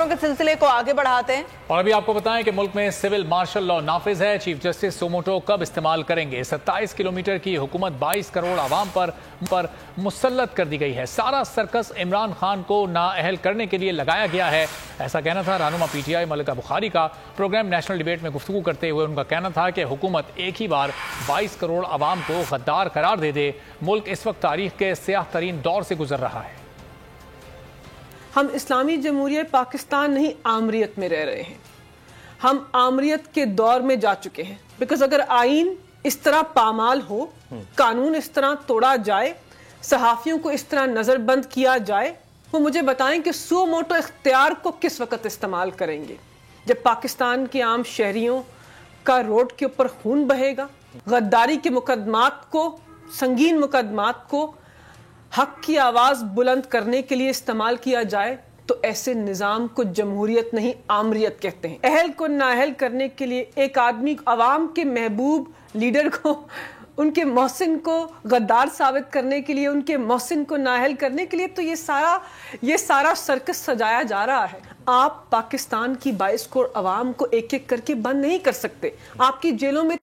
के सिलसिले को आगे बढ़ाते हैं और अभी आपको बताएं कि मुल्क में सिविल मार्शल लॉ नाफिज है। चीफ जस्टिस सोमोटो कब इस्तेमाल करेंगे? 27 किलोमीटर की हुकूमत 22 करोड़ आवाम पर मुसल्लत कर दी गई है। सारा सर्कस इमरान खान को नाअहल करने के लिए लगाया गया है, ऐसा कहना था रहनुमा पीटीआई मलिका बुखारी का। प्रोग्राम नेशनल डिबेट में गुफ्तगू करते हुए उनका कहना था कि हुकूमत एक ही बार 22 करोड़ आवाम को गद्दार करार दे दे। मुल्क इस वक्त तारीख के स्याह तरीन दौर से गुजर रहा है। हम इस्लामी जमहूरियत पाकिस्तान नहीं आमरीत में रह रहे हैं, हम आमरीत के दौर में जा चुके हैं। बिकॉज अगर आइन इस तरह पामाल हो, कानून इस तरह तोड़ा जाए, सहाफ़ियों को इस तरह नज़रबंद किया जाए, वो मुझे बताएं कि सो मोटो इख्तियार को किस वक़्त इस्तेमाल करेंगे? जब पाकिस्तान के आम शहरियों का रोड के ऊपर खून बहेगा, गद्दारी के मुकदमात को, संगीन मुकदमात को हक की आवाज बुलंद करने के लिए इस्तेमाल किया जाए, तो ऐसे निजाम को जमहूरियत नहीं आमरीत कहते हैं। अहल को नाअहल करने के लिए एक आदमी अवाम के महबूब लीडर को, उनके मोहसिन को गद्दार साबित करने के लिए, उनके मोहसिन को नाअहल करने के लिए, तो ये सारा सर्कस सजाया जा रहा है। आप पाकिस्तान की 22 करोड़ अवाम को एक एक करके बंद नहीं कर सकते। आपकी जेलों में